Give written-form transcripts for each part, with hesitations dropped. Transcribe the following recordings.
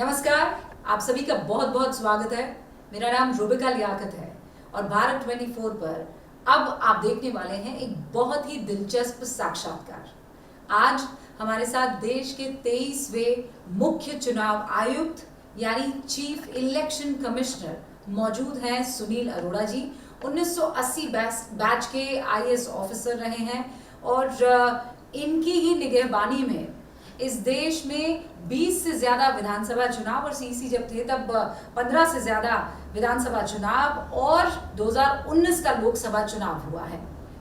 नमस्कार, आप सभी का बहुत बहुत स्वागत है। मेरा नाम रूबिका लियाकत है और भारत 24 पर अब आप देखने वाले हैं एक बहुत ही दिलचस्प साक्षात्कार। आज हमारे साथ देश के 23वें मुख्य चुनाव आयुक्त यानी चीफ इलेक्शन कमिश्नर मौजूद हैं सुनील अरोड़ा जी। 1980 बैच के आईएएस ऑफिसर रहे हैं और इनकी ही निगहबानी में इस देश में 20 से ज्यादा विधानसभा चुनाव और सीईसी जब थे तब 15 से ज्यादा विधानसभा चुनाव और 2019 का लोकसभा चुनाव हुआ है।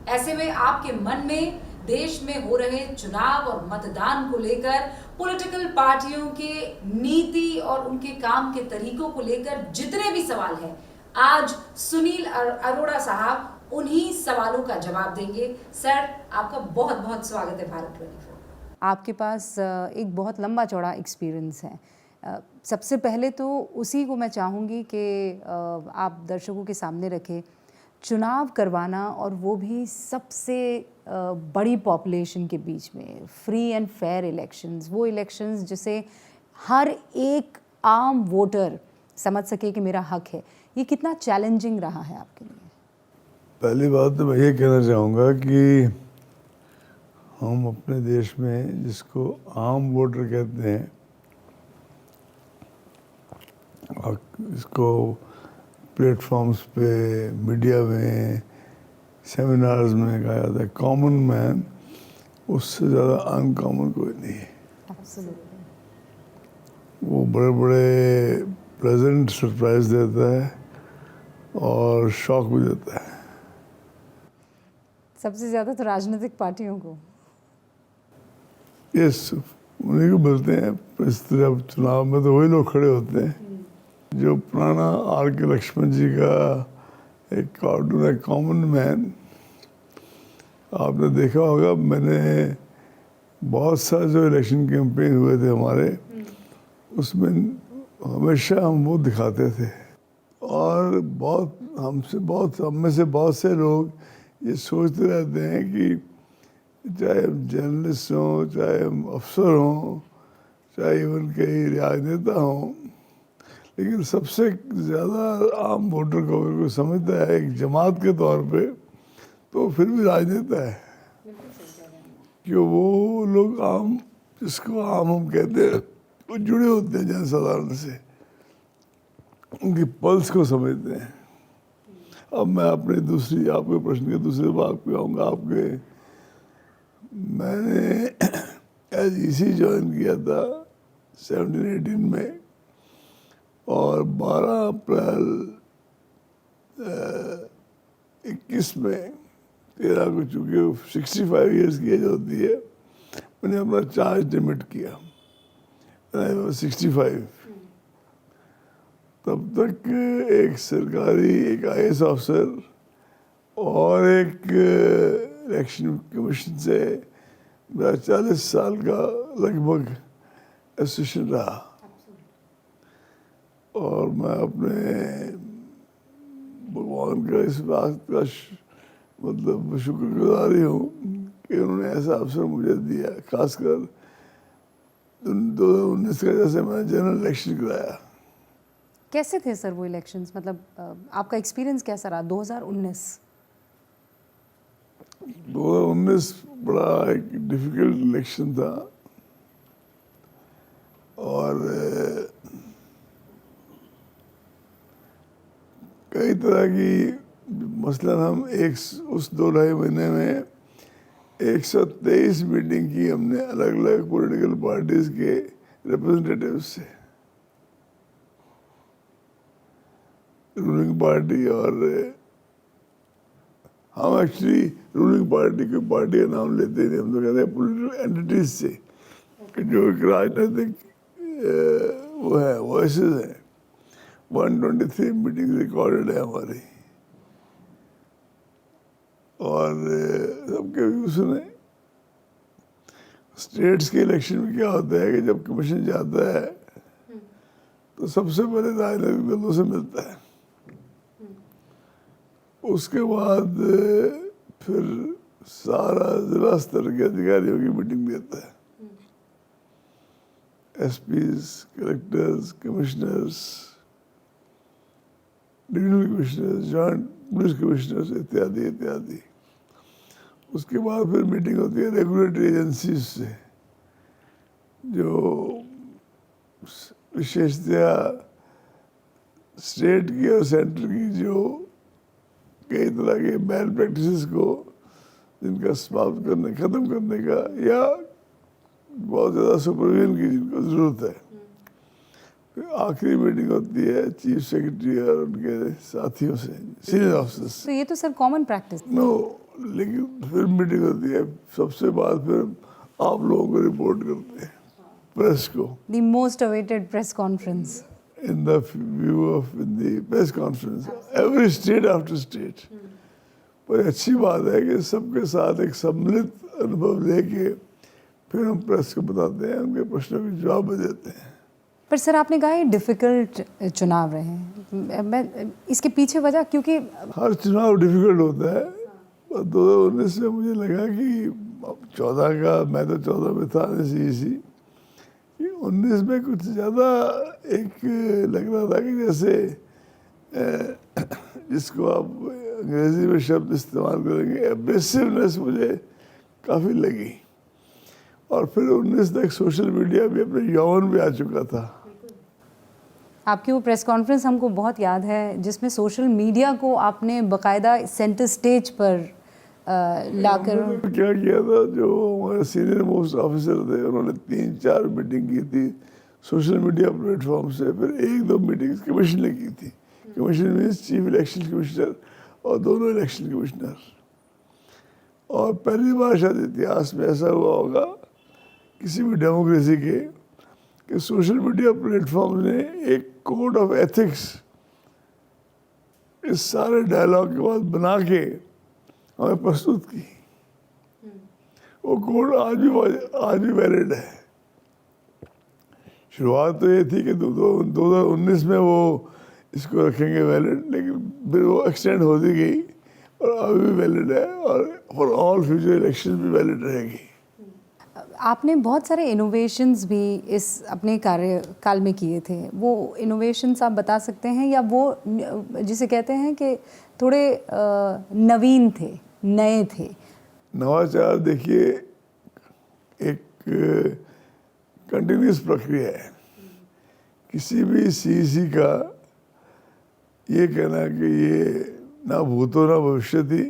ऐसे में आपके मन में देश में हो रहे चुनाव और मतदान को लेकर पॉलिटिकल पार्टियों के नीति और उनके काम के तरीकों को लेकर जितने भी सवाल हैं, आज सुनील अरोड़ा साहब उन्हीं सवालों का जवाब देंगे। सर, आपका बहुत बहुत स्वागत है भारत 24। आपके पास एक बहुत लंबा चौड़ा एक्सपीरियंस है। सबसे पहले तो उसी को मैं चाहूँगी कि आप दर्शकों के सामने रखें। चुनाव करवाना और वो भी सबसे बड़ी पॉपुलेशन के बीच में, फ्री एंड फेयर इलेक्शंस, वो इलेक्शंस जिसे हर एक आम वोटर समझ सके कि मेरा हक है, ये कितना चैलेंजिंग रहा है आपके लिए? पहली बात तो मैं ये कहना चाहूँगा कि हम अपने देश में जिसको आम वोटर कहते हैं और इसको प्लेटफॉर्म्स पे, मीडिया में, सेमिनार्स में कहा जाता है कॉमन मैन, उससे ज़्यादा अनकॉमन कोई नहीं है। वो बड़े बड़े प्लेजेंट सरप्राइज देता है और शॉक भी देता है। सबसे ज़्यादा तो राजनीतिक पार्टियों को यस, उन्हीं को मिलते हैं। इस तरह चुनाव में तो वही लोग खड़े होते हैं जो पुराना आर के लक्ष्मण जी का एक कार्टून है कॉमन मैन, आपने देखा होगा। मैंने बहुत सारे जो इलेक्शन कैंपेन हुए थे हमारे, उसमें हमेशा हम वो दिखाते थे और हम में से बहुत से लोग ये सोचते रहते हैं कि चाहे जर्नलिस्ट हों, चाहे अफसर हों, चाहे इवन कई राजनेता हों, लेकिन सबसे ज़्यादा आम वोटर को अगर कोई समझता है एक जमात के तौर पे, तो फिर भी राजनेता है। कि वो लोग आम, जिसको आम हम कहते हैं, वो जुड़े होते हैं जनसाधारण से, उनकी पल्स को समझते हैं। अब मैं अपने आपके प्रश्न के दूसरे भाग पे आऊँगा। मैंने एज ईसी ज्वाइन किया था 17-18 में और 12 अप्रैल 21 में 13 को, चूँकि 65 ईयर्स की एज होती है, मैंने अपना चार्ज लिमिट किया 65। तब तक एक आईएएस ऑफिसर और एक इलेक्शन कमीशन से मेरा 40 साल का लगभग एसोसिएशन रहा और मैं अपने भगवान का इस बात का मतलब शुक्रगुजारी हूँ कि उन्होंने ऐसा अवसर मुझे दिया, खासकर 2019 का जैसे मैंने जनरल इलेक्शन कराया। कैसे थे सर वो इलेक्शंस? मतलब आपका एक्सपीरियंस कैसा रहा 2019? 2019 बड़ा एक डिफिकल्ट इलेक्शन था और कई तरह की, मसलन हम उस 2-2.5 महीने में 123 मीटिंग की हमने अलग अलग पॉलिटिकल पार्टीज के रिप्रेजेंटेटिव से, रूलिंग पार्टी, और हम एक्चुअली रूलिंग पार्टी की पार्टी का नाम लेते नहीं, हम तो कहते हैं पॉलिटिकल एंटिटीज से, कि जो एक राजनीतिक वो है, वॉइसेस हैं। 123 मीटिंग रिकॉर्डेड है हमारी और सबके व्यू सुने। स्टेट्स के इलेक्शन में क्या होता है कि जब कमीशन जाता है तो सबसे पहले राजनीतिक दलों से मिलता है, उसके बाद फिर सारा जिला स्तर के अधिकारियों की मीटिंग देता है। SPs, collectors, commissioners, divisional commissioners, joint police commissioners इत्यादि इत्यादि। उसके बाद फिर मीटिंग होती है रेगुलेटरी एजेंसीज से, जो विशेषतया स्टेट की और सेंटर की जो कई तरह के बैड प्रैक्टिसेस को जिनका समाप्त करने, ख़त्म करने का या बहुत ज़्यादा सुपरविजन की जिनको ज़रूरत है। फिर आखिरी मीटिंग होती है चीफ सेक्रेटरी और उनके साथियों से, सीनियर ऑफिसर्स। तो ये तो सर कॉमन प्रैक्टिस। नो, लेकिन फिर मीटिंग होती है, सबसे बाद फिर आप लोगों को रिपोर्ट करते हैं, प्रेस को। The most awaited press conference. In the view of in the press conference, every state after state. पर अच्छी बात है कि सबके साथ एक सम्मिलित अनुभव लेके फिर हम प्रेस को बताते हैं, उनके प्रश्नों के जवाब भी देते हैं। पर सर आपने कहा ये डिफ़िकल्ट चुनाव रहे हैं, मैं इसके पीछे वजह, क्योंकि हर चुनाव डिफिकल्ट होता है। पर 2019 में मुझे लगा कि 14 का, मैं तो 14 में था सी 19 में कुछ ज़्यादा एक लग रहा था कि जैसे जिसको आप अंग्रेजी में शब्द इस्तेमाल करेंगे, एब्रेसिवनेस मुझे काफ़ी लगी। और फिर 19 तक सोशल मीडिया भी अपने यौवन में आ चुका था। आपकी वो प्रेस कॉन्फ्रेंस हमको बहुत याद है जिसमें सोशल मीडिया को आपने बाकायदा सेंटर स्टेज पर लाकर हमने क्या किया था, जो हमारे सीनियर मोस्ट ऑफिसर थे उन्होंने 3-4 मीटिंग की थी सोशल मीडिया प्लेटफॉर्म से। फिर 1-2 मीटिंग्स कमीशन ने की थी। Commission means chief election commissioner और दोनों इलेक्शन कमिश्नर। और पहली बार शायद इतिहास में ऐसा हुआ होगा किसी भी डेमोक्रेसी के कि सोशल मीडिया प्लेटफॉर्म ने एक कोड ऑफ एथिक्स इस सारे डायलॉग के बाद बना के हमें प्रस्तुत की। वो कोड आज भी वैलिड है। शुरुआत तो ये थी कि 2019 में वो इसको रखेंगे वैलिड, लेकिन फिर वो एक्सटेंड होती गई और अभी भी वैलिड है और फॉर ऑल फ्यूचर इलेक्शन भी वैलिड रहेगी। आपने बहुत सारे इनोवेशंस भी इस अपने कार्यकाल में किए थे, वो इनोवेशंस आप बता सकते हैं, या वो जिसे कहते हैं कि थोड़े नवीन थे, नए थे? नवाचार देखिए एक कंटिन्यूस प्रक्रिया है। किसी भी सीईसी का ये कहना कि ये ना भूतो ना भविष्य थी,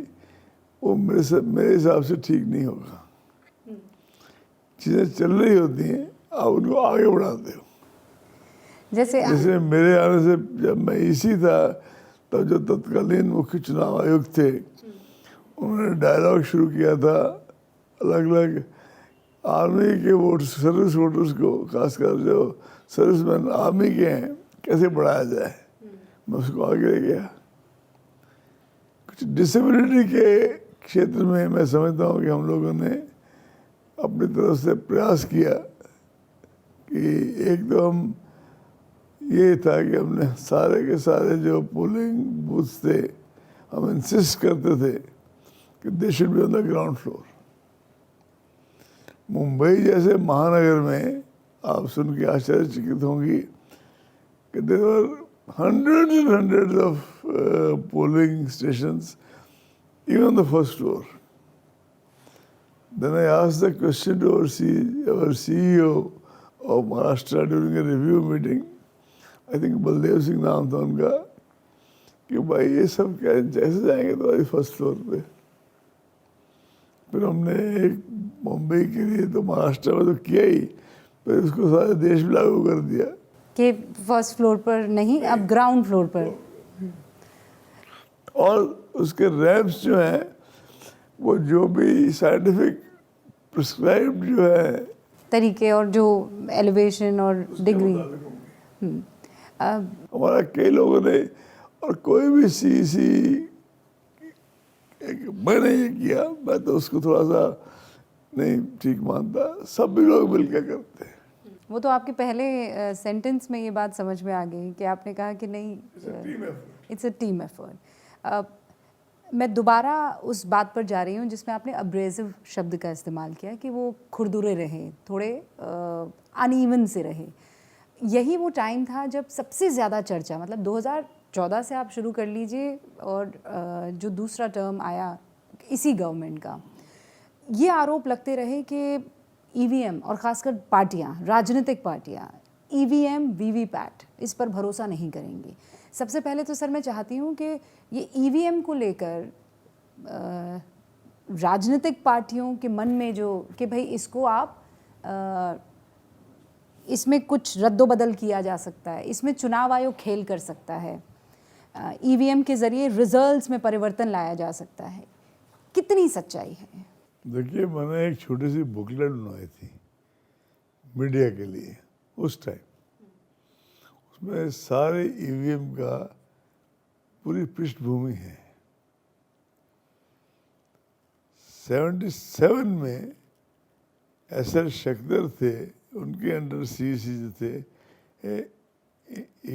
वो मेरे हिसाब से ठीक नहीं होगा। चीज़ें चल रही होती हैं, आप उनको आगे बढ़ाते हो। जैसे मेरे आने से जब मैं इसी था, तब जो तत्कालीन मुख्य चुनाव आयुक्त थे उन्होंने डायलॉग शुरू किया था अलग अलग आर्मी के सर्विस वोटर्स को, खासकर जो सर्विसमैन आर्मी के हैं, कैसे बढ़ाया जाए। मैं उसको आगे ले गया। कुछ डिसेबिलिटी के क्षेत्र में मैं समझता हूँ कि हम लोगों ने अपनी तरफ से प्रयास किया कि एक तो हम ये था कि हमने सारे के सारे जो पोलिंग बूथ्स थे, हम इंसिस्ट करते थे कि they should be on the ground floor. Mumbai जैसे महानगर में आप सुन के आश्चर्यचकित होंगी कि there were hundreds and hundreds of polling stations even on the first floor. Then I asked the question to our CEO of Maharashtra during a review meeting, I think Baldev Singh नाम था उनका, कि भाई ये सब क्या जैसे जाएंगे तो भाई फर्स्ट फ्लोर पे। फिर हमने एक मुंबई के लिए तो महाराष्ट्र में तो किया ही, फिर उसको सारे देश में लागू कर दिया कि फर्स्ट फ्लोर पर नहीं, अब ग्राउंड फ्लोर पर। और उसके रैंप्स जो हैं वो जो भी साइंटिफिक प्रिस्क्राइब्ड जो है तरीके और जो एलिवेशन और डिग्री। हमारा कई लोगों ने, और कोई भी सीईसी मैंने ये किया, मैं तो उसको थोड़ा सा नहीं ठीक मानता, सब भी लोग मिलकर करते हैं। वो तो आपके पहले सेंटेंस में ये बात समझ में आ गई कि आपने कहा कि नहीं, इट्स अ टीम एफर्ट। मैं दोबारा उस बात पर जा रही हूँ जिसमें आपने अब्रेसिव शब्द का इस्तेमाल किया कि वो खुरदुरे रहे, थोड़े अनइवन से रहे। यही वो टाइम था जब सबसे ज़्यादा चर्चा, मतलब 2014 से आप शुरू कर लीजिए और जो दूसरा टर्म आया इसी गवर्नमेंट का, ये आरोप लगते रहे कि ईवीएम और ख़ासकर पार्टियाँ, राजनीतिक पार्टियाँ ईवीएम वीवीपैट इस पर भरोसा नहीं करेंगी। सबसे पहले तो सर मैं चाहती हूँ कि ये ईवीएम को लेकर राजनीतिक पार्टियों के मन में जो कि भाई इसको आप इसमें कुछ रद्दोबदल किया जा सकता है, इसमें चुनाव आयोग खेल कर सकता है, ईवीएम के ज़रिए रिजल्ट्स में परिवर्तन लाया जा सकता है, कितनी सच्चाई है? देखिए, मैंने एक छोटी सी बुकलेट बनाई थी मीडिया के लिए उस टाइम। उसमें सारे ईवीएम का पूरी पृष्ठभूमि है। 77 में एसएल शक्दर थे, उनके अंडर सीईसी जो थे,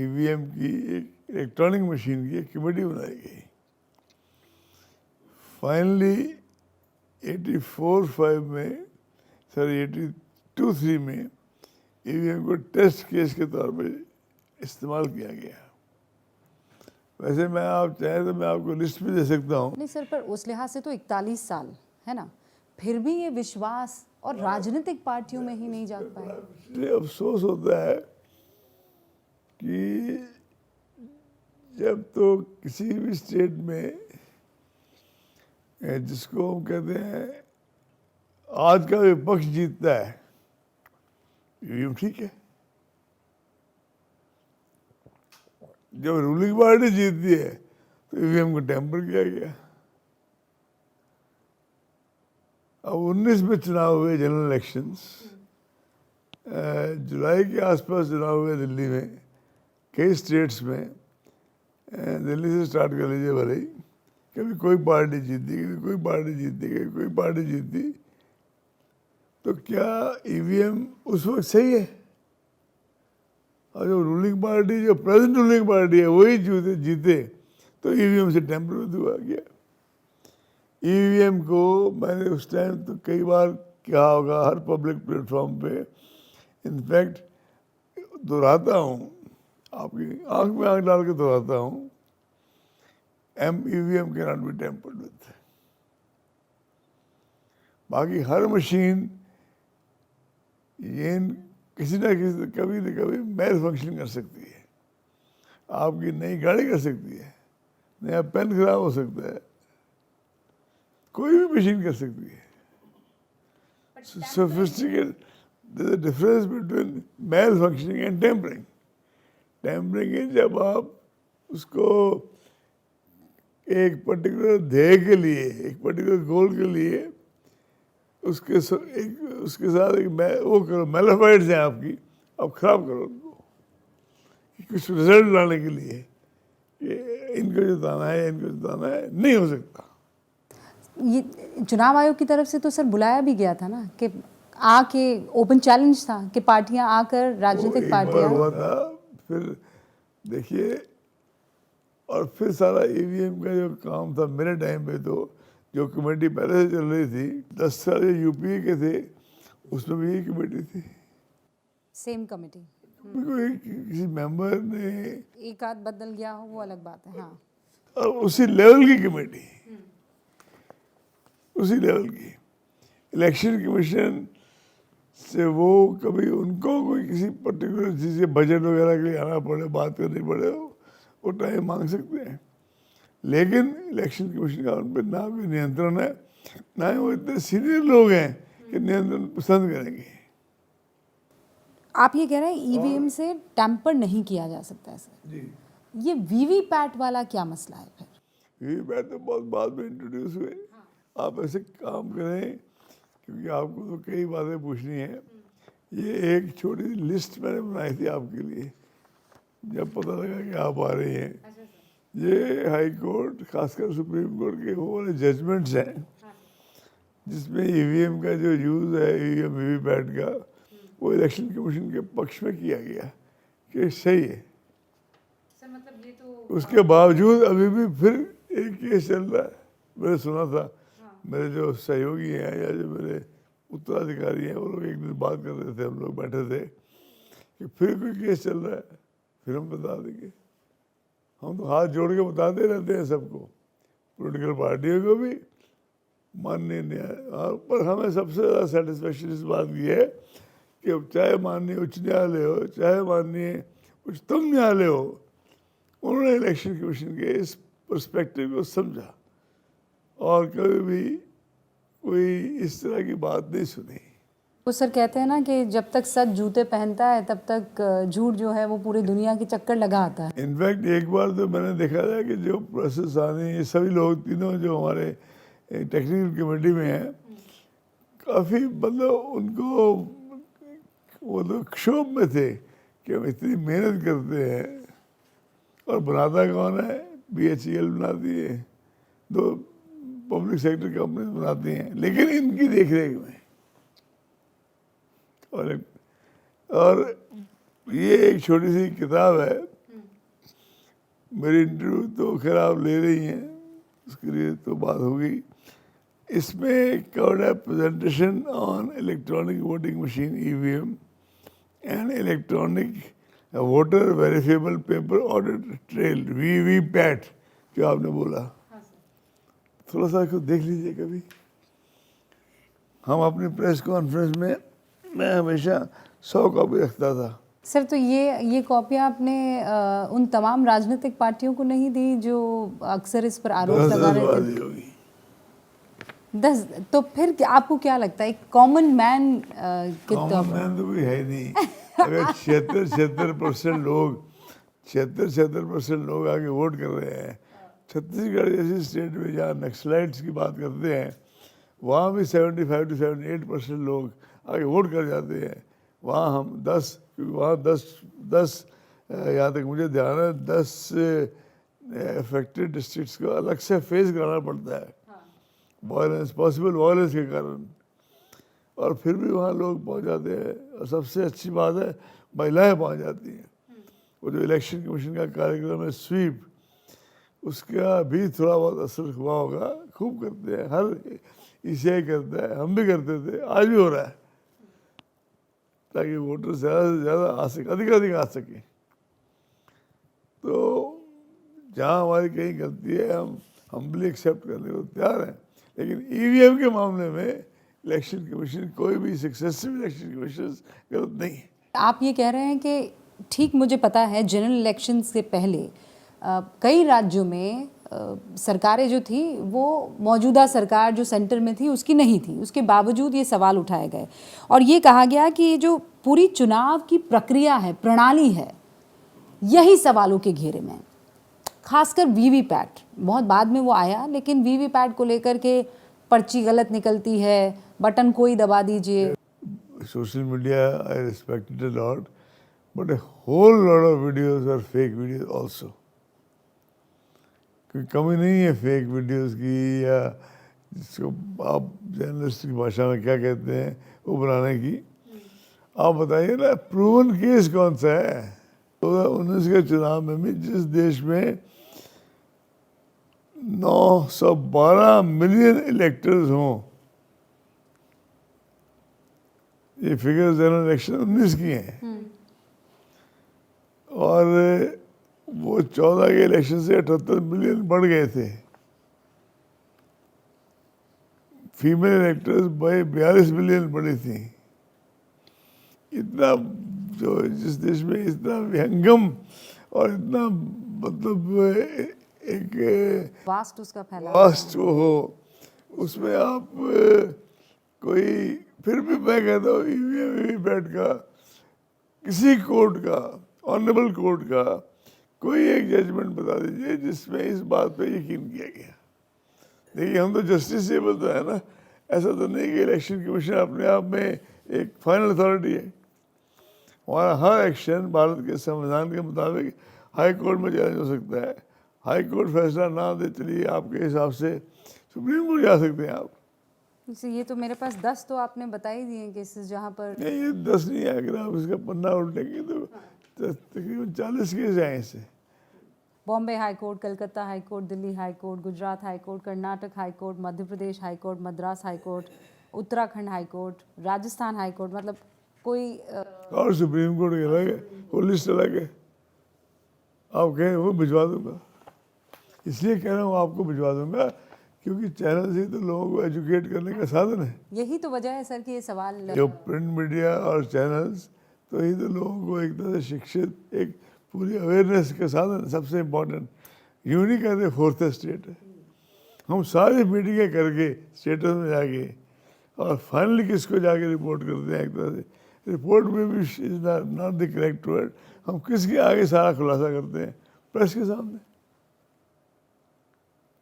ईवीएम की एक इलेक्ट्रॉनिक मशीन की एक कमेटी बनाई गई। फाइनली 84-5 में, सॉरी 82-3 में ईवीएम को टेस्ट केस के तौर पे इस्तेमाल किया गया। वैसे मैं, आप चाहें तो मैं आपको लिस्ट भी दे सकता हूँ। नहीं सर, पर उस लिहाज से तो 41 साल है ना, फिर भी ये विश्वास और राजनीतिक पार्टियों में ही नहीं जाग पाए। इसलिए अफसोस होता है कि जब तो किसी भी स्टेट में, जिसको हम कहते हैं आज का विपक्ष जीतता है, ईवीएम ठीक है। जब रूलिंग पार्टी जीतती है तो ईवीएम को टेम्पर किया गया। अब 19 में चुनाव हुए, जनरल इलेक्शंस, जुलाई के आसपास चुनाव हुए दिल्ली में, कई स्टेट्स में। दिल्ली से स्टार्ट कर लीजिए भले ही, कभी कोई पार्टी जीती, कभी कोई पार्टी जीती, कभी कोई पार्टी जीती। तो क्या ईवीएम उस वक्त सही है? और जो रूलिंग पार्टी, जो प्रेजेंट रूलिंग पार्टी है, वही जीते तो ईवीएम से टेम्पर हुआ गया। ईवीएम को मैंने उस टाइम तो कई बार कहा होगा हर पब्लिक प्लेटफॉर्म पे, इनफैक्ट दोहराता हूँ, आपकी आंख में आंख डाल के दोहराता हूँ, EVM can not be tempered with. बाकी हर मशीन ये किसी ना किसी कभी न कभी मेल फंक्शन कर सकती है। आपकी नई गाड़ी कर सकती है, नया पेन खराब हो सकता है, कोई भी मशीन कर सकती है। Sophisticated, there's a difference between malfunctioning and tampering. Tampering है जब आप उसको एक पर्टिकुलर ध्येय के लिए, एक पर्टिकुलर गोल के लिए उसके साथ वो करो, मेलाफाइड्स हैं आपकी, आप खराब करो उनको कुछ रिजल्ट लाने के लिए कि इनको जिताना है, इनको जिताना है, नहीं हो सकता। ये चुनाव आयोग की तरफ से तो सर बुलाया भी गया था ना, कि आके ओपन चैलेंज था कि पार्टियां आकर, राजनीतिक पार्टियां हुआ था। फिर देखिए, और फिर सारा ईवीएम का जो काम था मेरे टाइम पे, तो जो कमेटी पहले से चल रही थी, 10 साल यूपी के थे, उसमें भी यही कमेटी थी, सेम कमेटी। किसी मेंबर ने एक आध बदल गया हो वो अलग बात है। हाँ, और उसी लेवल की कमेटी, उसी लेवल की। इलेक्शन कमीशन से वो कभी उनको कोई किसी पर्टिकुलर चीज़ के बजट वगैरह के लिए आना पड़े, बात करनी पड़े, वो टाइम मांग सकते हैं, लेकिन इलेक्शन कमीशन का उन पर ना कोई नियंत्रण है, ना ही वो इतने सीनियर लोग हैं कि नियंत्रण पसंद करेंगे। आप ये कह रहे हैं ईवीएम से टैम्पर नहीं किया जा सकता है सर जी। ये वीवीपैट वाला क्या मसला है फिर? वीवीपैट तो बहुत बाद में इंट्रोड्यूस हुए। आप ऐसे काम करें, क्योंकि आपको तो कई बातें पूछनी है। ये एक छोटी लिस्ट मैंने बनाई थी आपके लिए, जब पता लगा कि आप आ रही हैं। ये हाई कोर्ट, खासकर सुप्रीम कोर्ट के वो वाले जजमेंट्स हैं जिसमें ईवीएम का जो यूज़ है, ईवीएम वीवीपैट का, वो इलेक्शन कमीशन के पक्ष में किया गया कि सही है। सर मतलब ये तो उसके बावजूद अभी भी फिर एक केस चल रहा है। मैंने सुना था, मेरे जो सहयोगी हैं या जो मेरे उत्तराधिकारी हैं वो लोग एक दिन बात कर रहे थे, हम लोग बैठे थे कि फिर कोई केस चल रहा है, फिर हम बता देंगे। हम तो हाथ जोड़ के बताते रहते हैं सबको, पॉलिटिकल पार्टियों को भी, माननीय न्याय। पर हमें सबसे ज़्यादा सेटिस्फेक्शन इस बात की है कि चाहे माननीय उच्च न्यायालय हो, चाहे माननीय उच्चतम न्यायालय हो, उन्होंने इलेक्शन कमीशन के इस पर्सपेक्टिव को समझा और कभी भी कोई इस तरह की बात नहीं सुनी। वो सर कहते हैं ना कि जब तक सच जूते पहनता है तब तक झूठ जो है वो पूरी दुनिया की चक्कर लगा आता है। इनफैक्ट एक बार तो मैंने देखा था कि जो प्रोसेस आने, ये सभी लोग तीनों जो हमारे टेक्निकल कमेटी में हैं, काफ़ी मतलब उनको वो लोग क्षोभ में थे कि हम इतनी मेहनत करते हैं और बनाता कौन है, BHEL बनाती है, 2 पब्लिक सेक्टर कंपनी बनाती हैं, लेकिन इनकी देख रेख में। और ये एक छोटी सी किताब है, मेरी इंटरव्यू तो खैर आप ले रही हैं, उसके लिए तो बात होगी। इसमें कवर्ड है presentation on electronic voting machine EVM and electronic voter verifiable paper audit trail VVPAT, जो आपने बोला। थोड़ा सा इसको देख लीजिए कभी। हम अपनी प्रेस कॉन्फ्रेंस में मैं हमेशा 100 कॉपी रखता था। सर तो ये कॉपियाँ आपने उन तमाम राजनीतिक पार्टियों को नहीं दी जो अक्सर इस पर आरोप लगा रहे थे? होगी 10। तो फिर आपको क्या लगता है एक कॉमन मैन के तौर कॉमन मैन तो कोई है नहीं। अगर 76% लोग आके वोट कर रहे हैं, छत्तीसगढ़ जैसी स्टेट में जहाँ नक्सलाइट्स की बात करते हैं, वहाँ भी 75 to 78% लोग आगे वोट कर जाते हैं। वहाँ हम 10, क्योंकि वहाँ 10 यहाँ तक मुझे ध्यान है 10 अफेक्टेड डिस्ट्रिक्ट्स को अलग से फेस कराना पड़ता है, वायलेंस, पॉसिबल वायलेंस के कारण, और फिर भी वहाँ लोग पहुँच जाते हैं। और सबसे अच्छी बात है महिलाएं पहुँच जाती हैं। वो जो इलेक्शन कमीशन का कार्यक्रम है स्वीप, उसका भी थोड़ा बहुत असर हुआ होगा। खूब करते हैं, हर ECI करता है, हम भी करते थे, आज भी हो रहा है, ताकि वोटर ज़्यादा से ज़्यादा आ सके, अधिक आ सके। तो जहाँ हमारी कहीं गलती है हम हम्बली एक्सेप्ट करने को तैयार हैं, लेकिन EVM के मामले में इलेक्शन कमीशन, कोई भी सक्सेसिव इलेक्शन कमीशन गलत नहीं है। आप ये कह रहे हैं कि ठीक, मुझे पता है जनरल इलेक्शन से पहले कई राज्यों में सरकारें जो थी वो मौजूदा सरकार जो सेंटर में थी उसकी नहीं थी, उसके बावजूद ये सवाल उठाए गए और ये कहा गया कि ये जो पूरी चुनाव की प्रक्रिया है, प्रणाली है, यही सवालों के घेरे में। खासकर VVPAT, बहुत बाद में वो आया, लेकिन VVPAT को लेकर के पर्ची गलत निकलती है, बटन कोई दबा दीजिए। Social media I respect it a lot, but a whole lot of videos are fake videos also. कोई कमी नहीं है फेक वीडियोस की, या जिसको आप जर्नलिस्ट की भाषा में क्या कहते हैं वो बनाने की। आप बताइए ना, प्रूवन केस कौन सा है? 2019 के चुनाव में भी जिस देश में 912 मिलियन इलेक्टर्स हों, ये फिगर जनरल इलेक्शन 19 की हैं, और वो 14 के इलेक्शन से 78 मिलियन बढ़ गए थे। फीमेल इलेक्टर्स बाई 42 मिलियन बढ़ी थी। इतना जो जिस देश में इतना विहंगम और इतना मतलब एक वास्ट उसका फैला वास्ट हो, उसमें आप कोई, फिर भी मैं कहता हूँ EVM का किसी कोर्ट का, ऑनरेबल कोर्ट का कोई एक जजमेंट बता दीजिए जिसमें इस बात पे यकीन किया गया। देखिए, हम तो जस्टिसेबल तो है ना, ऐसा तो नहीं कि इलेक्शन कमीशन अपने आप में एक फाइनल अथॉरिटी है। हमारा हर एक्शन भारत के संविधान के मुताबिक हाई कोर्ट में चैलेंज हो सकता है। हाई कोर्ट फैसला ना दे, चलिए आपके हिसाब से सुप्रीम कोर्ट जा सकते हैं आप। ये तो मेरे पास 10 तो आपने बता ही दिए केसेस जहाँ पर नहीं, ये 10 नहीं है, अगर आप इसका पन्ना उल्टेंगे तो तकरीबन 40 केस आए इससे। Bombay high court, Calcutta high court, Delhi high court, Gujarat high court, Karnataka high court, Madhya Pradesh high court, Madras high court, Uttarakhand high court, Rajasthan high court, मतलब कोई और सुप्रीम कोर्ट के अलग है, वो लिस्ट अलग है। आप कहें वो भिजवा दूंगा, इसलिए कह रहा हूँ आपको भिजवा दूंगा क्योंकि चैनल से तो लोगों को एजुकेट करने का साधन है। यही तो वजह है सर कि ये सवाल जो प्रिंट मीडिया और चैनल्स तो ही तो लोगों को एक तरह से शिक्षित, एक पूरी अवेयरनेस का साधन, सबसे इम्पोर्टेंट। यूँ नहीं कहते फोर्थ स्टेट है, हम सारी मीटिंगें करके स्टेटस में जाके और फाइनली किसको जाके रिपोर्ट करते हैं। एक तरह से रिपोर्ट में भी is not the correct word, हम किसके आगे सारा खुलासा करते हैं? प्रेस के सामने।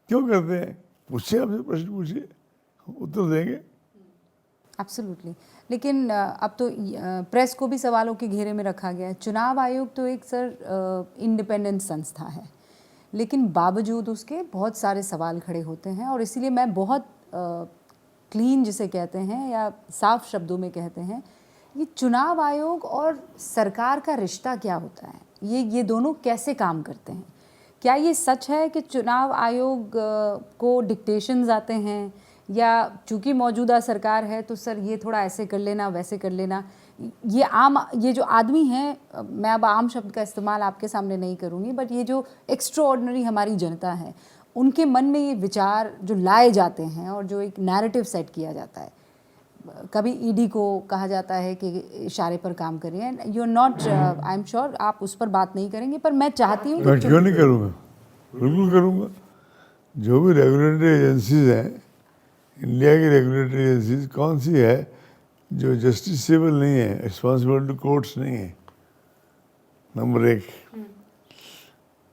क्यों करते हैं? पूछिए, हमसे प्रश्न पूछिए, हम उत्तर देंगे। एब्सोल्युटली। लेकिन अब तो प्रेस को भी सवालों के घेरे में रखा गया है। चुनाव आयोग तो एक सर इंडिपेंडेंट संस्था है, लेकिन बावजूद उसके बहुत सारे सवाल खड़े होते हैं और इसीलिए मैं बहुत क्लीन जिसे कहते हैं या साफ शब्दों में कहते हैं, ये चुनाव आयोग और सरकार का रिश्ता क्या होता है, ये दोनों कैसे काम करते हैं? क्या ये सच है कि चुनाव आयोग को डिक्टेशंस आते हैं, या चूंकि मौजूदा सरकार है तो सर ये थोड़ा ऐसे कर लेना वैसे कर लेना? ये जो आदमी हैं, मैं अब आम शब्द का इस्तेमाल आपके सामने नहीं करूँगी, बट ये जो एक्स्ट्राऑर्डिनरी हमारी जनता है, उनके मन में ये विचार जो लाए जाते हैं और जो एक नैरेटिव सेट किया जाता है, कभी ईडी को कहा जाता है कि इशारे पर काम करिए। You are not, I am sure आप उस पर बात नहीं करेंगे, पर मैं चाहती हूँ मैं क्यों नहीं करूँगा, बिल्कुल करूँगा। जो भी रेगुलेटरी एजेंसीज हैं, इंडिया की रेगुलेटरी एजेंसीज कौन सी है जो जस्टिसेबल नहीं है, रिस्पॉन्सिबल टू कोर्ट्स नहीं है? नंबर एक,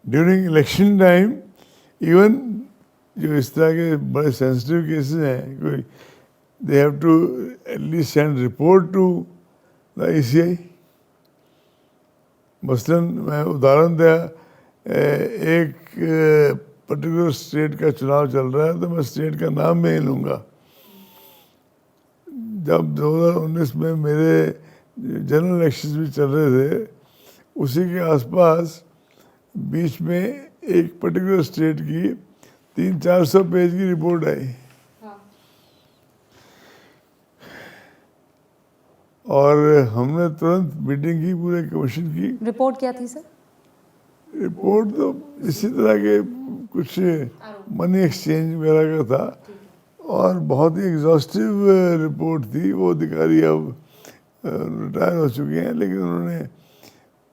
ड्यूरिंग इलेक्शन टाइम इवन जो इस तरह के बड़े सेंसिटिव केसेस हैं, कोई they have to at least send report to the ECI. मसलन मैं उदाहरण दिया, एक पर्टिकुलर स्टेट का चुनाव चल रहा है तो मैं स्टेट का नाम में ही लूँगा। जब 2019 में मेरे जनरल इलेक्शंस भी चल रहे थे, उसी के आसपास बीच में एक पर्टिकुलर स्टेट की 300-400 पेज की रिपोर्ट आई और हमने तुरंत मीटिंग की, पूरे कमीशन की। रिपोर्ट क्या थी सर? रिपोर्ट तो इसी तरह के कुछ मनी एक्सचेंज वगैरह का था और बहुत ही एग्जॉस्टिव रिपोर्ट थी। वो अधिकारी अब रिटायर हो चुके हैं, लेकिन उन्होंने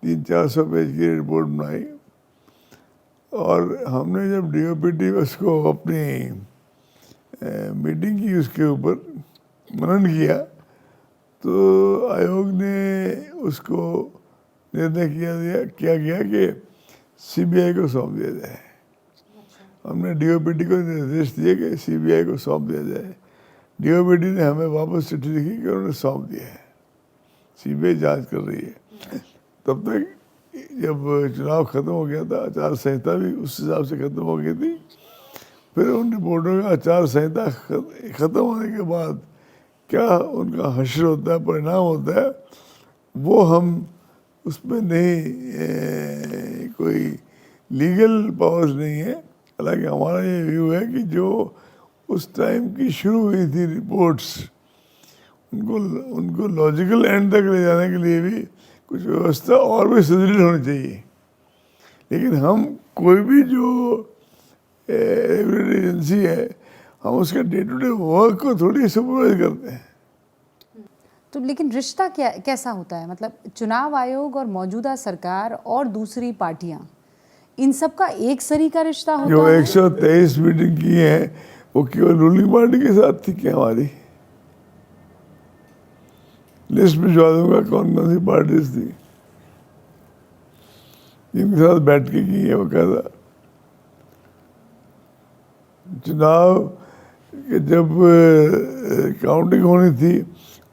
300-400 पेज की रिपोर्ट बनाई और हमने जब DOPT उसको अपनी मीटिंग की, उसके ऊपर मनन किया, तो आयोग ने उसको निर्णय किया गया कि CBI को सौंप दिया जाए। हमने DOPT को निर्देश दिए कि CBI को सौंप दिया जाए। DOPT ने हमें वापस चिट्ठी लिखी कि उन्होंने सौंप दिया है, CBI जांच कर रही है। तब तक जब चुनाव ख़त्म हो गया था, आचार संहिता भी उस हिसाब से ख़त्म हो गई थी। फिर उन रिपोर्टों का आचार संहिता ख़त्म होने के बाद क्या उनका हश्र होता है, परिणाम होता है, वो हम उसमें नहीं, कोई लीगल पावर्स नहीं है। हालांकि हमारा ये व्यू है कि जो उस टाइम की शुरू हुई थी रिपोर्ट्स, उनको लॉजिकल एंड तक ले जाने के लिए भी कुछ व्यवस्था और भी सुदृढ़ होनी चाहिए। लेकिन हम कोई भी जो रेगुलेटरी एजेंसी है, हम उसके डे टू डे वर्क को थोड़ी सुपरवाइज करते हैं। तो लेकिन रिश्ता कैसा होता है? मतलब चुनाव आयोग और मौजूदा सरकार और दूसरी पार्टियां, इन सब का एक सरी का रिश्ता होता जो है? 123 मीटिंग की है वो केवल रूलिंग पार्टी के साथ थी क्या? हमारी लिस्ट भिजवा दूंगा कौन कौन सी पार्टीज थी जिनके साथ बैठ के की है। वो कहता चुनाव के जब काउंटिंग होनी थी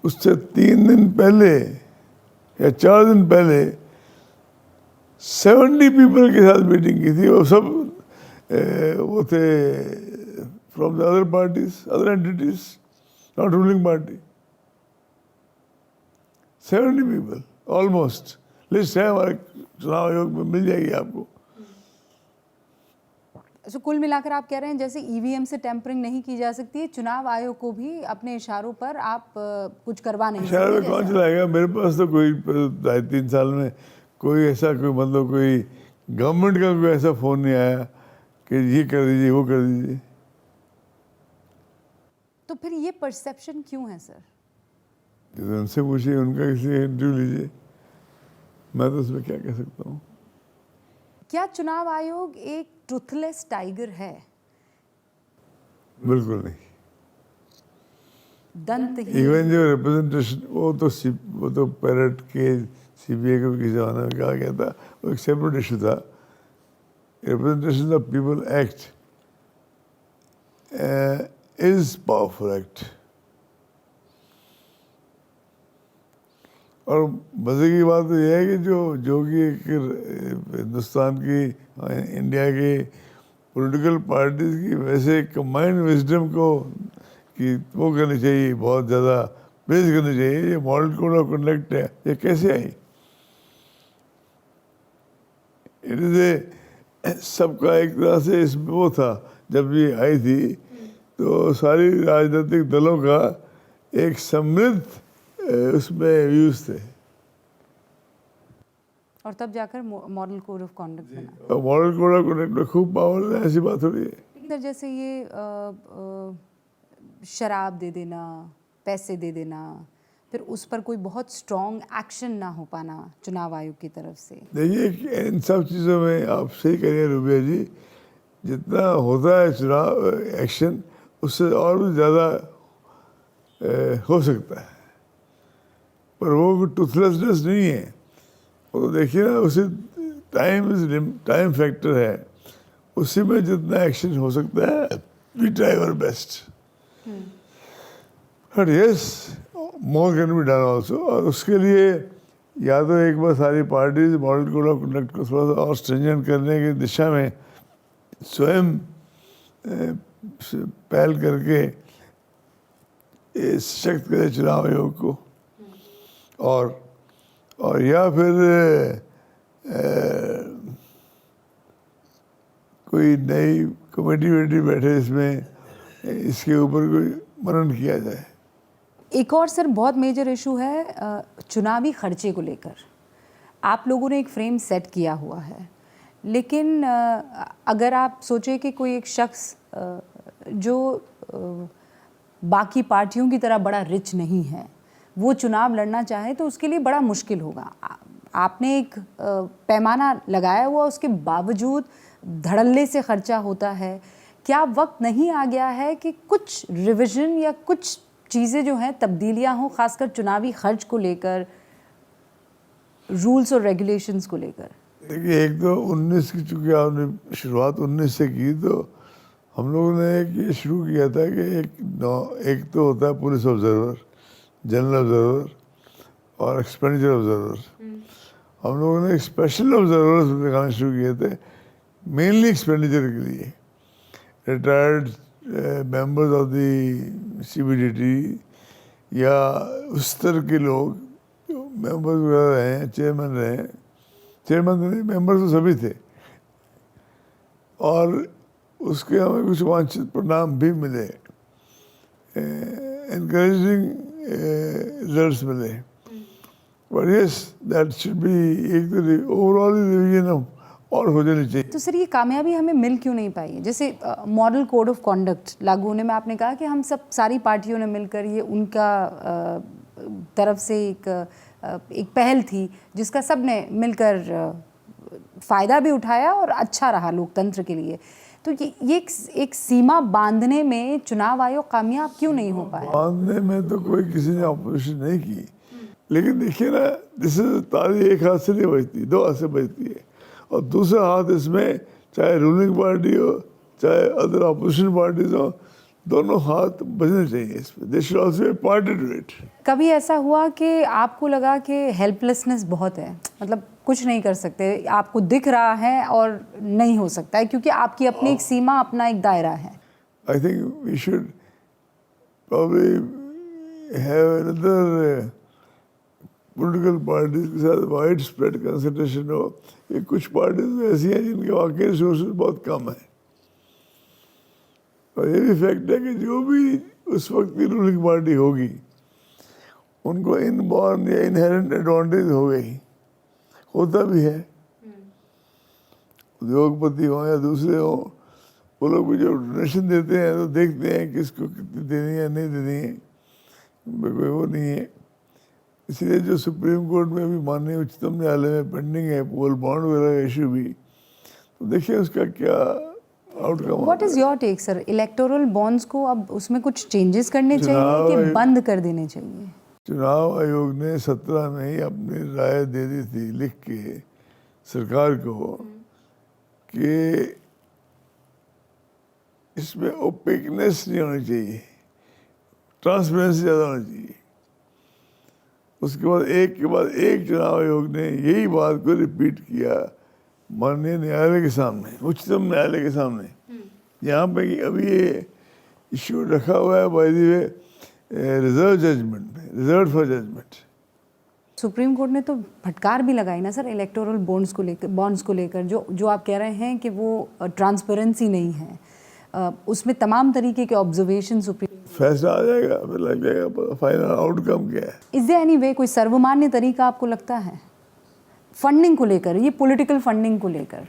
उससे 3 दिन पहले या 4 दिन पहले 70 पीपल के साथ मीटिंग की थी। वो सब वो थे from the other parties, other entities, not ruling party. 70 people almost. List है हमारे चुनाव आयोग में, मिल जाएगी आपको। सो कुल मिलाकर आप कह रहे हैं जैसे ईवीएम से टेम्परिंग नहीं की जा सकती है, चुनाव आयोग को भी अपने इशारों पर आप कुछ करवा नहीं शहर में सकते। कौन चलाएगा? मेरे पास तो कोई 2.5-3 साल में कोई ऐसा कोई मतलब कोई गवर्नमेंट का कोई ऐसा फ़ोन नहीं आया कि ये कर दीजिए वो कर दीजिए। तो फिर ये परसेप्शन क्यों है सर? तो उनसे पूछिए, उनका किसी इंटरव्यू लीजिए, मैं तो उसमें क्या कह सकता हूँ। क्या चुनाव आयोग एक ट्रुथलेस टाइगर है? बिल्कुल नहीं। दंतहीन। इवन जो रिप्रेजेंटेशन वो तो पैरट के सीबीआई को किसी जमाने में कहा गया था, वो एक सेपरेट इशू था। Representation of people act is powerful act. और मज़े की बात तो यह है कि जो कि हिंदुस्तान की इंडिया की पॉलिटिकल पार्टीज़ की वैसे कंबाइंड विजडम को कि वो करनी चाहिए, बहुत ज़्यादा प्रेज करनी चाहिए। ये मॉडल कोड ऑफ कंडक्ट है, ये कैसे आई? इट इज़ ए सबका एक तरह से इसमें वो था, जब ये आई थी तो सारी राजनीतिक दलों का एक समृद्ध उसमें व्यूज थे, और तब जाकर मॉडल कोड ऑफ कॉन्डक्ट बना। और मॉडल कोड ऑफ कंडक्ट में खूब पावर है, ऐसी बात हो रही है। लेकिन जैसे ये शराब दे देना, पैसे दे देना, फिर उस पर कोई बहुत स्ट्रॉन्ग एक्शन ना हो पाना चुनाव आयोग की तरफ से। देखिए, इन सब चीज़ों में आप सही करिए रूबिया जी, जितना होता है चुनाव एक्शन उससे और भी ज़्यादा हो सकता है, पर वो टूथलेसनेस नहीं है। वो तो देखिए ना, उसी टाइम फैक्टर है, उसी में जितना एक्शन हो सकता है we try our best. But yes, more can be done also. और उसके लिए या तो एक बार सारी parties model code of conduct को थोड़ा सा और स्ट्रिंजेंट करने की दिशा में स्वयं पहल करके सशक्त करे चुनाव आयोग को, और या फिर कोई नई कमेटी बैठे इसमें, इसके ऊपर कोई मनन किया जाए। एक और सर बहुत मेजर इशू है चुनावी खर्चे को लेकर। आप लोगों ने एक फ्रेम सेट किया हुआ है, लेकिन अगर आप सोचें कि कोई एक शख्स जो बाकी पार्टियों की तरह बड़ा रिच नहीं है, वो चुनाव लड़ना चाहे तो उसके लिए बड़ा मुश्किल होगा। आपने एक पैमाना लगाया हुआ, उसके बावजूद धड़ल्ले से खर्चा होता है। क्या वक्त नहीं आ गया है कि कुछ रिवीजन या कुछ चीज़ें जो हैं तब्दीलियां हों, खासकर चुनावी खर्च को लेकर, रूल्स और रेगुलेशंस को लेकर? देखिए, एक तो 19 की, चूँकि आपने शुरुआत 19 से की, तो हम लोगों ने ये शुरू किया था कि एक तो होता है पुलिस ऑब्जर्वर, जनरल ऑब्जर्वर और एक्सपेंडिचर ऑब्जर्वर। हम लोगों ने स्पेशल ऑब्जर्वर्स लगाने शुरू किए थे, मेनली एक्सपेंडिचर के लिए। Retired members of the CBDT या उस तरह के लोग मेंबर्स वगैरह रहे हैं, चेयरमैन रहे हैं, चेयरमैन नहीं, मेंबर्स तो सभी थे। और उसके हमें कुछ वांछित परिणाम भी मिले, एनकरेजिंग रिजल्ट्स मिले। But yes, that should be एक तो ओवरऑल रिवीजन और हो जानी चाहिए। तो सर ये कामयाबी हमें मिल क्यों नहीं पाई? जैसे मॉडल कोड ऑफ कॉन्डक्ट लागू होने में आपने कहा कि हम सब सारी पार्टियों ने मिलकर, ये उनका तरफ से एक पहल थी जिसका सब ने मिलकर फ़ायदा भी उठाया और अच्छा रहा लोकतंत्र के लिए। तो ये एक सीमा बांधने में चुनाव आयोग कामयाब क्यों नहीं हो पाया? बांधने में तो कोई किसी ने ऑपोजिशन नहीं की, लेकिन देखिए ना, दिस इज ताली एक हाथ से नहीं बजती, दो हाथ से बजती है। और दूसरा हाथ इसमें चाहे रूलिंग पार्टी हो चाहे अदर ऑपोजिशन पार्टीज हो, दोनों हाथ बजने चाहिए इसमें। They should also be party to it. कभी ऐसा हुआ कि आपको लगा कि हेल्पलेसनेस बहुत है, मतलब कुछ नहीं कर सकते, आपको दिख रहा है और नहीं हो सकता है क्योंकि आपकी अपनी एक सीमा, अपना एक दायरा है? I think we should probably have another political parties के साथ वाइड स्प्रेड कंसंट्रेशन हो। ये कुछ पार्टीज ऐसी हैं जिनके वाकई रिसोर्सेज बहुत कम है, और ये भी फैक्ट है कि जो भी उस वक्त की रूलिंग पार्टी होगी उनको इनबॉर्न या इनहेरेंट एडवांटेज हो गई, होता भी है। उद्योगपति हो या दूसरे हो, वो लोग भी जो डोनेशन देते हैं तो देखते हैं किसको कितनी देनी है नहीं देनी है, कोई वो नहीं है। इसलिए जो सुप्रीम कोर्ट में भी माननीय उच्चतम न्यायालय में पेंडिंग है पोल बॉन्ड वगैरह का इशू भी, तो देखिए उसका क्या outcome. What is your take sir, electoral bonds को अब उसमें कुछ चेंजेस करने चाहिए कि बंद कर देने चाहिए? चुनाव आयोग ने 17 में ही अपनी राय दे दी थी लिख के सरकार को कि इसमें ओपेकनेस नहीं होनी चाहिए, ट्रांसपेरेंसी ज़्यादा होनी चाहिए। उसके बाद एक चुनाव आयोग ने यही बात को रिपीट किया माननीय न्यायालय के सामने, उच्चतम न्यायालय के सामने, यहाँ पे कि अभी ये इश्यू रखा हुआ है by the way reserve judgement में, reserve for judgement. Supreme court ने तो फटकार भी लगाई ना सर इलेक्टोरल बॉन्ड्स को लेकर, जो आप कह रहे हैं कि वो ट्रांसपेरेंसी नहीं है, उसमें तमाम तरीके के ऑब्जर्वेशन सुप्रीम फैसला आ जाएगा, फिर लग जाएगा फाइनल आउटकम क्या है। इज देयर एनी वे, कोई सर्वमान्य तरीका आपको लगता है फंडिंग को लेकर, ये पॉलिटिकल फंडिंग को लेकर?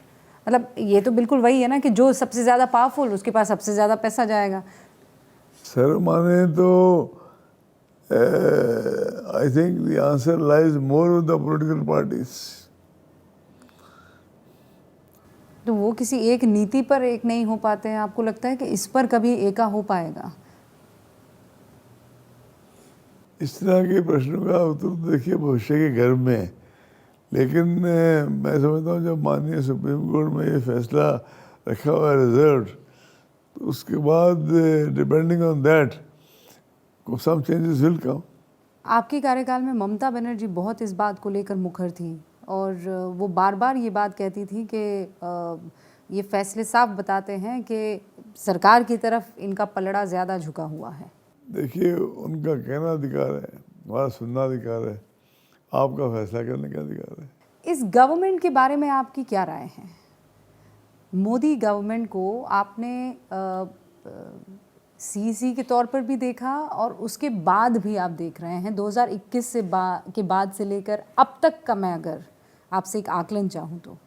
मतलब ये तो बिल्कुल वही है ना कि जो सबसे ज़्यादा पावरफुल उसके पास सबसे ज़्यादा पैसा जाएगा। सर माने तो I think the answer lies more with the political parties. तो वो किसी एक नीति पर एक नहीं हो पाते हैं, आपको लगता है कि इस पर कभी एका हो पाएगा? इस तरह के प्रश्नों का उत्तर तो देखिए भविष्य के गर्भ में है, लेकिन मैं समझता हूँ जब माननीय सुप्रीम कोर्ट में ये फैसला रखा हुआ है रिजर्व, तो उसके बाद depending on that some changes will come. आपके कार्यकाल में ममता बनर्जी बहुत इस बात को लेकर मुखर थी और वो बार बार ये बात कहती थी कि ये फैसले साफ बताते हैं कि सरकार की तरफ इनका पलड़ा ज़्यादा झुका हुआ है। देखिए उनका कहना अधिकार है, हमारा सुनना अधिकार है, आपका फैसला करने का अधिकार है। इस गवर्नमेंट के बारे में आपकी क्या राय है? मोदी गवर्नमेंट को आपने सीईसी के तौर पर भी देखा और उसके बाद भी आप देख रहे हैं 2021 के बाद से लेकर अब तक का, मैं अगर आपसे एक आकलन चाहूँ तो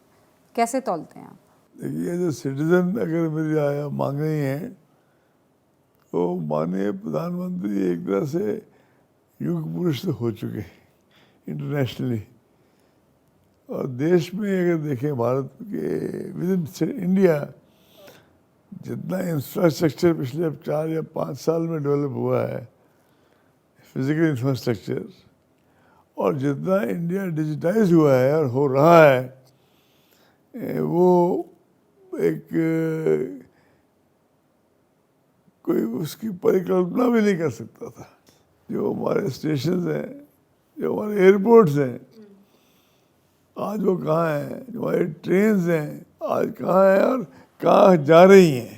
कैसे तौलते हैं आप? देखिए जो सिटीजन अगर मेरी राय मांग रही हैं तो माननीय प्रधानमंत्री एक तरह से युग पुरुष हो चुके इंटरनेशनली, और देश में अगर देखें भारत के विद इन इंडिया जितना इंफ्रास्ट्रक्चर पिछले 4 या 5 साल में डेवलप हुआ है, फिजिकल इंफ्रास्ट्रक्चर, और जितना इंडिया डिजिटाइज हुआ है और हो रहा है, वो एक कोई उसकी परिकल्पना भी नहीं कर सकता था। जो हमारे स्टेशन हैं, जो हमारे एयरपोर्ट्स हैं, आज वो कहाँ हैं, जो हमारी ट्रेन्स हैं आज कहाँ हैं और कहाँ जा रही हैं।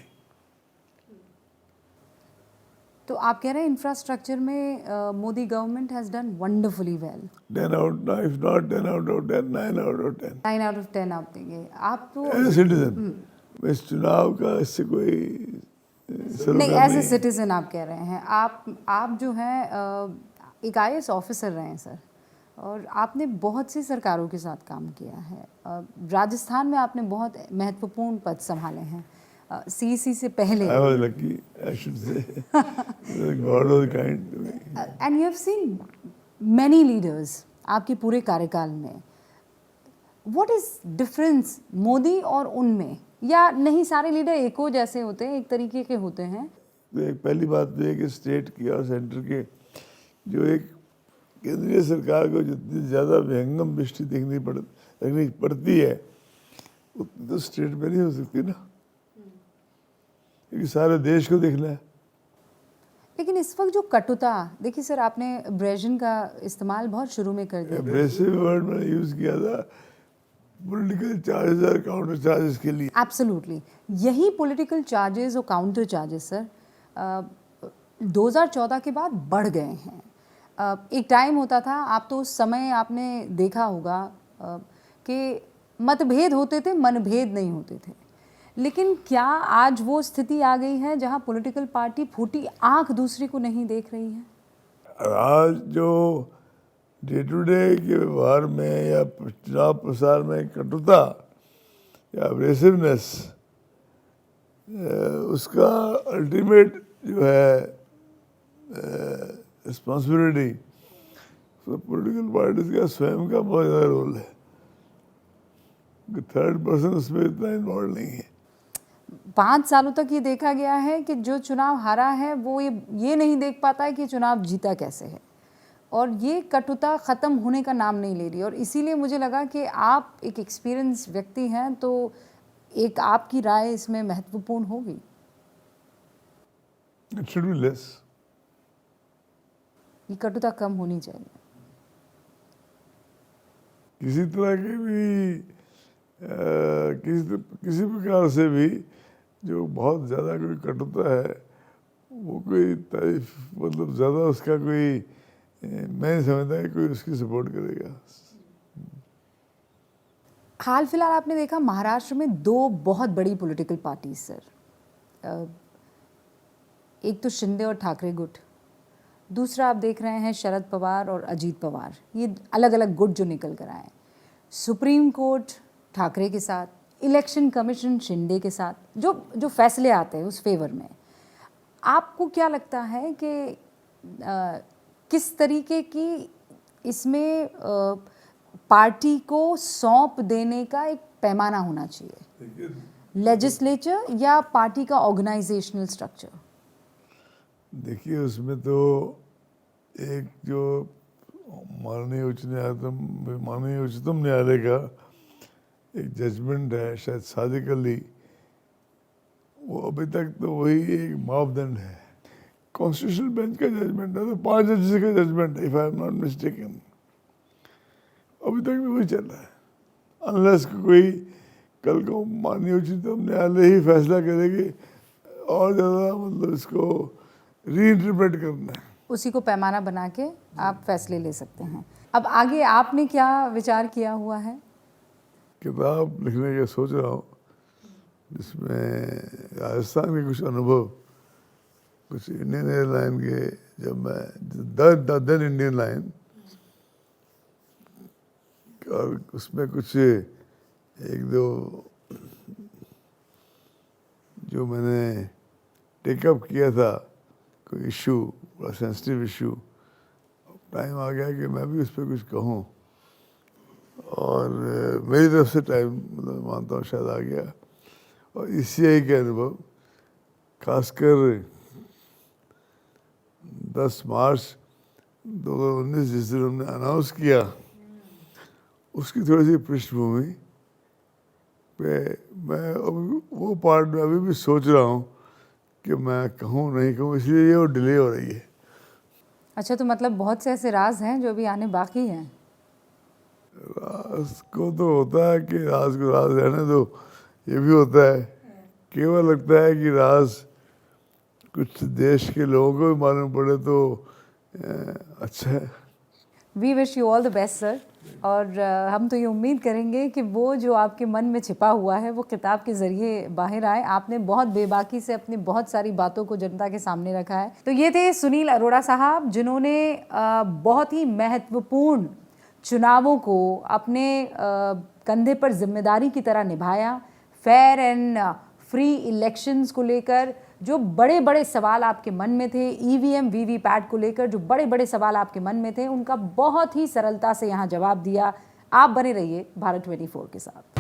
तो आप कह रहे हैं इंफ्रास्ट्रक्चर में Modi government has done wonderfully well. 10 out, if not 10 out of 10, 9 out of 10। 9 out of 10 आप देंगे आप तो? एज ए सिटीजन, इस चुनाव का इससे कोई नहीं, एज ए सिटीजन आप कह रहे हैं। आप जो हैं एक IAS ऑफिसर रहे हैं सर, और आपने बहुत सी सरकारों के साथ काम किया है। राजस्थान में आपने बहुत महत्वपूर्ण पद संभाले हैं, CEC से पहले। I was lucky, I should say. God was kind to me. And you have seen many leaders आपके पूरे कार्यकाल में। What is difference मोदी और उनमें, या नहीं सारे लीडर एको जैसे होते हैं, एक तरीके के होते हैं? तो एक पहली बात तो है कि स्टेट की और सेंटर के जो एक केंद्रीय सरकार को जितनी ज़्यादा विहंगम दृष्टि रखनी पड़ती है उतनी तो स्टेट में नहीं हो सकती ना, क्योंकि सारे देश को देखना है। लेकिन इस वक्त जो कटुता, देखिए सर आपने अब्रेजन का इस्तेमाल बहुत शुरू में कर दिया। एब्रेसिव वर्ड मैंने यूज़ किया था पॉलिटिकल चार्जेस और काउंटर चार्जेस के लिए। एब्सोल्युटली, यही पॉलिटिकल चार्जेस और काउंटर चार्जेस सर 2014 के बाद बढ़ गए हैं। एक टाइम होता था, आप तो उस समय आपने देखा होगा कि मतभेद होते थे, मनभेद नहीं होते थे। लेकिन क्या आज वो स्थिति आ गई है जहां पॉलिटिकल पार्टी फूटी आंख दूसरे को नहीं देख रही है? आज जो डे टू डे के व्यवहार में या चुनाव प्रसार में कटुता या अग्रेसिवनेस, उसका अल्टीमेट जो है रिस्पॉन्सिबिलिटी पॉलिटिकल पार्टीज का स्वयं का बहुत ज़्यादा रोल है। थर्ड पर्सन उसमें इतना इन्वॉल्व नहीं है। 5 सालों तक ये देखा गया है कि जो चुनाव हारा है वो ये नहीं देख पाता है कि चुनाव जीता कैसे है, और ये कटुता ख़त्म होने का नाम नहीं ले रही। और इसीलिए मुझे लगा कि आप एक एक्सपीरियंस व्यक्ति हैं, तो एक आपकी राय इसमें महत्वपूर्ण होगी। It should be less. ये कटुता कम होनी चाहिए। किसी तरह के भी किसी प्रकार से भी जो बहुत ज़्यादा कोई कटुता है वो कोई तारीफ मतलब ज़्यादा उसका कोई मैं नहीं समझता कि कोई उसकी सपोर्ट करेगा। हाल फिलहाल आपने देखा महाराष्ट्र में 2 बहुत बड़ी पॉलिटिकल पार्टीज सर, एक तो शिंदे और ठाकरे गुट, दूसरा आप देख रहे हैं शरद पवार और अजीत पवार, ये अलग अलग गुट जो निकल कर आए। सुप्रीम कोर्ट ठाकरे के साथ, इलेक्शन कमीशन शिंदे के साथ, जो फैसले आते हैं उस फेवर में, आपको क्या लगता है कि किस तरीके की इसमें पार्टी को सौंप देने का एक पैमाना होना चाहिए, लेजिस्लेचर या पार्टी का ऑर्गेनाइजेशनल स्ट्रक्चर? देखिए, उसमें तो एक जो माननीय उच्चतम न्यायालय का एक जजमेंट है, शायद सादिक अली, वो अभी तक तो वही एक मापदंड है। कॉन्स्टिट्यूशनल बेंच का जजमेंट है, तो 5 जजेस का जजमेंट है, if I am not mistaken, अभी तक भी वही चल रहा है। अनलेस कोई कल को माननीय उच्चतम न्यायालय ही फैसला करेगी और ज़्यादा मतलब इसको रीइंटरप्रेट करना है, उसी को पैमाना बना के आप फैसले ले सकते हैं। अब आगे आपने क्या विचार किया हुआ है? किताब लिखने का सोच रहा हूँ, जिसमें राजस्थान के कुछ अनुभव, कुछ इंडियन एयरलाइन के, जब मैं देन इंडियन लाइन, और उसमें कुछ 1-2 जो मैंने टेकअप किया था, कोई इशू, बड़ा सेंसिटिव इशू, टाइम आ गया कि मैं भी उस पर कुछ कहूँ, और मेरी तरफ से टाइम मतलब मानता हूँ शायद आ गया। और ECI के अनुभव, खासकर 10 मार्च 2019 जिस दिन हमने अनाउंस किया, उसकी थोड़ी सी पृष्ठभूमि पे मैं वो पार्ट में अभी भी सोच रहा हूँ कि मैं कहूँ नहीं कहूँ, इसलिए ये वो डिले हो रही है। अच्छा, तो मतलब बहुत से ऐसे राज हैं जो अभी आने बाकी हैं। राज को तो होता है कि राज को राज रहने दो, ये भी होता है। केवल लगता है कि राज कुछ देश के लोगों को भी मालूम पड़े तो अच्छा है। We wish you all the best sir, और हम तो ये उम्मीद करेंगे कि वो जो आपके मन में छिपा हुआ है वो किताब के ज़रिए बाहर आए। आपने बहुत बेबाकी से अपनी बहुत सारी बातों को जनता के सामने रखा है। तो ये थे सुनील अरोड़ा साहब, जिन्होंने बहुत ही महत्वपूर्ण चुनावों को अपने कंधे पर जिम्मेदारी की तरह निभाया। फेयर एंड फ्री इलेक्शंस को लेकर जो बड़े बड़े सवाल आपके मन में थे, EVM VVPAT को लेकर जो बड़े बड़े सवाल आपके मन में थे, उनका बहुत ही सरलता से यहाँ जवाब दिया। आप बने रहिए भारत 24 के साथ।